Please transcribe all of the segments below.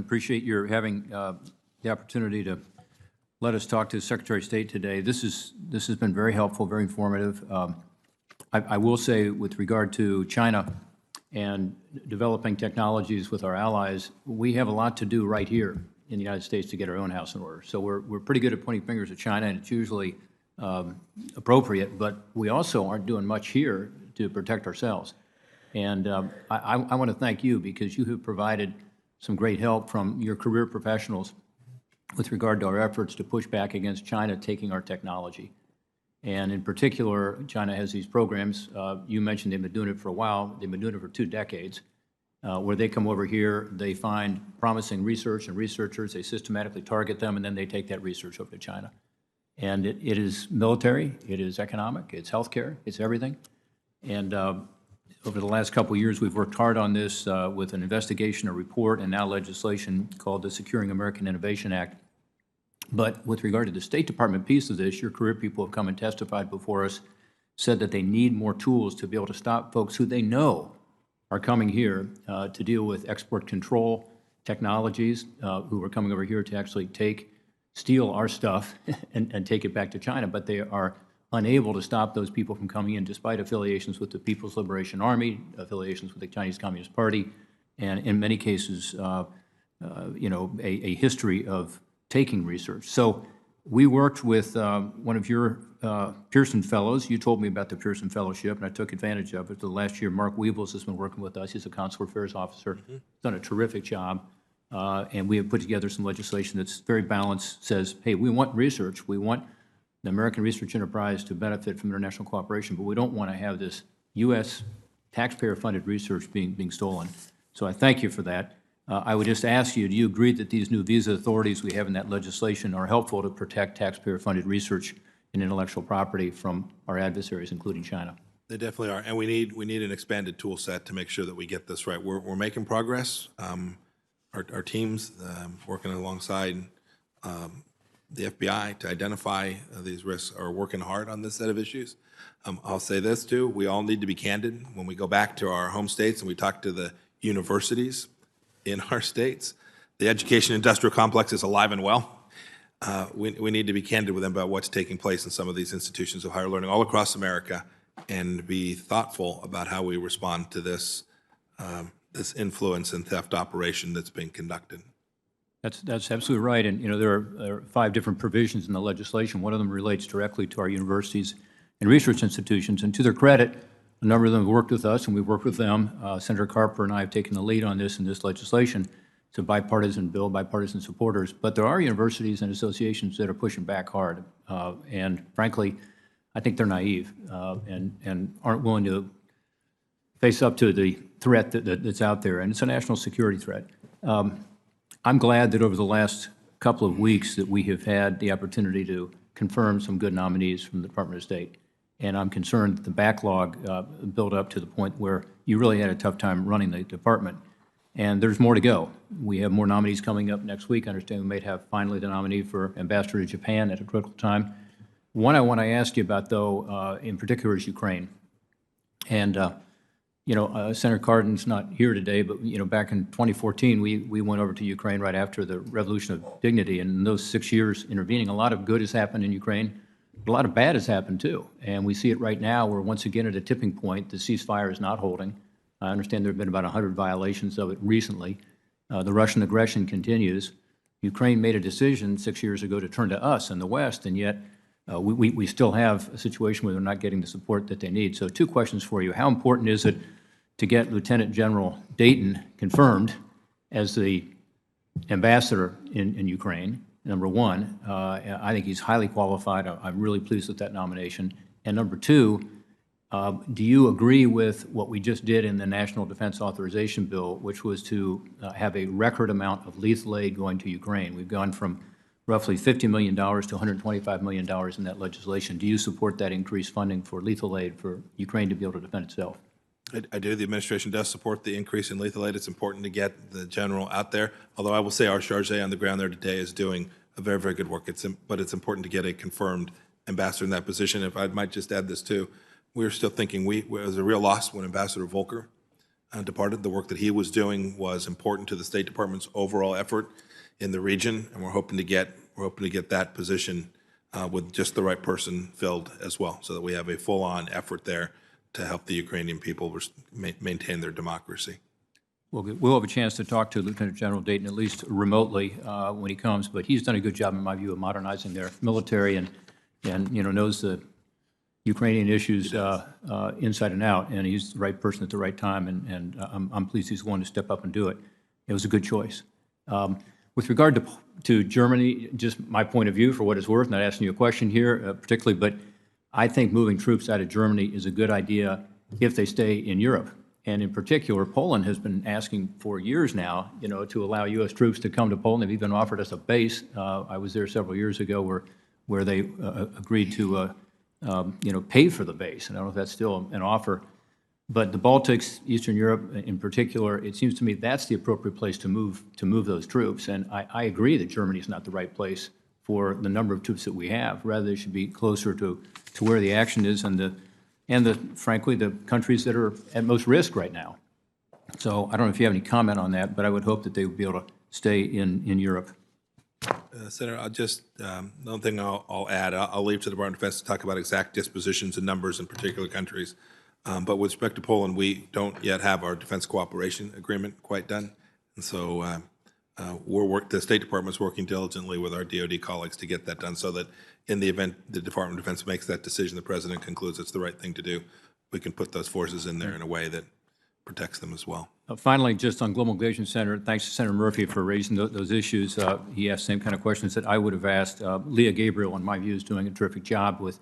appreciate your having the opportunity to let us talk to the Secretary of State today. This has been very helpful, very informative. I will say, with regard to China and developing technologies with our allies, we have a lot to do right here in the United States to get our own house in order. So we're pretty good at pointing fingers at China, and it's usually appropriate, but we also aren't doing much here to protect ourselves. And I want to thank you, because you have provided some great help from your career professionals with regard to our efforts to push back against China taking our technology. And in particular, China has these programs. You mentioned they've been doing it for a while. They've been doing it for 2 decades, where they come over here, they find promising research and researchers, they systematically target them, and then they take that research over to China. And it is military, it is economic, it's healthcare, it's everything. And over the last couple of years, we've worked hard on this with an investigation, a report, and now legislation called the Securing American Innovation Act. But with regard to the State Department piece of this, your career people have come and testified before us, said that they need more tools to be able to stop folks who they know are coming here to deal with export control technologies, who are coming over here to actually steal our stuff and take it back to China, but they are unable to stop those people from coming in despite affiliations with the People's Liberation Army, affiliations with the Chinese Communist Party, and in many cases, you know, a history of taking research. So we worked with one of your Pearson Fellows. You told me about the Pearson Fellowship, and I took advantage of it. The last year, Mark Weebles has been working with us. He's a consular affairs officer, done a terrific job, and we have put together some legislation that's very balanced, says, hey, we want research. We want the American research enterprise to benefit from international cooperation, but we don't want to have this U.S. taxpayer-funded research being stolen. So I thank you for that. I would just ask you, do you agree that these new visa authorities we have in that legislation are helpful to protect taxpayer-funded research and intellectual property from our adversaries, including China? They definitely are, and we need an expanded tool set to make sure that we get this right. We're making progress. Our teams working alongside the FBI to identify these risks are working hard on this set of issues. I'll say this too, we all need to be candid when we go back to our home states and we talk to the universities in our states. The education industrial complex is alive and well. We need to be candid with them about what's taking place in some of these institutions of higher learning all across America, and be thoughtful about how we respond to this this influence and theft operation that's being conducted. That's absolutely right. And you know, there are 5 different provisions in the legislation. One of them relates directly to our universities and research institutions. And to their credit, a number of them have worked with us, and we've worked with them. Senator Carper and I have taken the lead on this in this legislation. It's a bipartisan bill, bipartisan supporters. But there are universities and associations that are pushing back hard. And frankly, I think they're naive and aren't willing to face up to the threat that's out there. And it's a national security threat. I'm glad that over the last couple of weeks that we have had the opportunity to confirm some good nominees from the Department of State. And I'm concerned that the backlog built up to the point where you really had a tough time running the department. And there's more to go. We have more nominees coming up next week. I understand we may have finally the nominee for Ambassador to Japan at a critical time. One I want to ask you about, though, in particular, is Ukraine. And you know, Senator Cardin's not here today, but you know, back in 2014, we went over to Ukraine right after the Revolution of Dignity, and in those 6 years intervening, a lot of good has happened in Ukraine, but a lot of bad has happened too. And we see it right now. We're once again at a tipping point. The ceasefire is not holding. I understand there have been about 100 violations of it recently. The Russian aggression continues. Ukraine made a decision 6 years ago to turn to us in the West, and yet we still have a situation where they're not getting the support that they need. So 2 questions for you. How important is it to get Lieutenant General Dayton confirmed as the ambassador in Ukraine, number 1? I think he's highly qualified. I'm really pleased with that nomination. And number 2, do you agree with what we just did in the National Defense Authorization Bill, which was to have a record amount of lethal aid going to Ukraine? We've gone from roughly $50 million to $125 million in that legislation. Do you support that increased funding for lethal aid for Ukraine to be able to defend itself? I do. The administration does support the increase in lethal aid. It's important to get the general out there, although I will say our charge on the ground there today is doing a very, very good work. But it's important to get a confirmed ambassador in that position. If I might just add this too, we're still thinking it was a real loss when Ambassador Volker departed. The work that he was doing was important to the State Department's overall effort in the region, and we're hoping to get that position with just the right person filled as well, so that we have a full-on effort there to help the Ukrainian people maintain their democracy. We'll have a chance to talk to Lieutenant General Dayton, at least remotely, when he comes, but he's done a good job, in my view, of modernizing their military and knows the Ukrainian issues inside and out, and he's the right person at the right time, and I'm pleased he's willing to step up and do it. It was a good choice. With regard to Germany, just my point of view, for what it's worth, not asking you a question here particularly, but I think moving troops out of Germany is a good idea if they stay in Europe. And in particular, Poland has been asking for years now, to allow U.S. troops to come to Poland. They've even offered us a base. I was there several years ago where they agreed to, pay for the base. And I don't know if that's still an offer. But the Baltics, Eastern Europe in particular, it seems to me that's the appropriate place to move those troops. And I agree that Germany is not the right place for the number of troops that we have. Rather, they should be closer to where the action is and frankly, the countries that are at most risk right now. So I don't know if you have any comment on that, but I would hope that they would be able to stay in Europe. Senator, I'll just, the only thing I'll add, I'll leave to the Department of Defense to talk about exact dispositions and numbers in particular countries. But with respect to Poland, we don't yet have our defense cooperation agreement quite done. And so the State Department's working diligently with our DoD colleagues to get that done, so that in the event the Department of Defense makes that decision, the President concludes it's the right thing to do, we can put those forces in there in a way that protects them as well. Finally, just on Global Engagement Center, thanks to Senator Murphy for raising those issues. He asked the same kind of questions that I would have asked. Leah Gabriel, in my view, is doing a terrific job with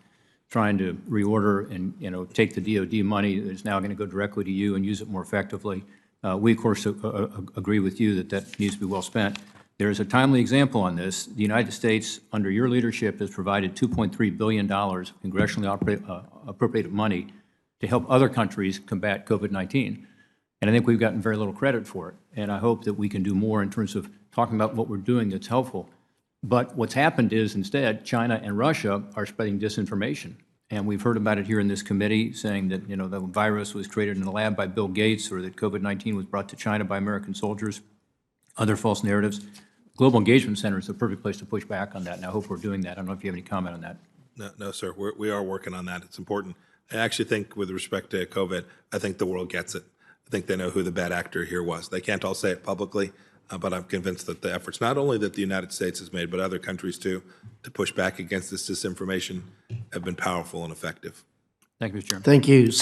trying to reorder and take the DoD money that's now going to go directly to you and use it more effectively. We, of course, agree with you that needs to be well spent. There is a timely example on this. The United States, under your leadership, has provided $2.3 billion of congressionally appropriated money to help other countries combat COVID-19. And I think we've gotten very little credit for it. And I hope that we can do more in terms of talking about what we're doing that's helpful. But what's happened is, instead, China and Russia are spreading disinformation. And we've heard about it here in this committee, saying that the virus was created in a lab by Bill Gates, or that COVID-19 was brought to China by American soldiers, other false narratives. Global Engagement Center is the perfect place to push back on that, and I hope we're doing that. I don't know if you have any comment on that. No, sir. We are working on that. It's important. I actually think, with respect to COVID, I think the world gets it. I think they know who the bad actor here was. They can't all say it publicly, but I'm convinced that the efforts, not only that the United States has made, but other countries too, to push back against this disinformation have been powerful and effective. Thank you, Mr. Chairman. Thank you.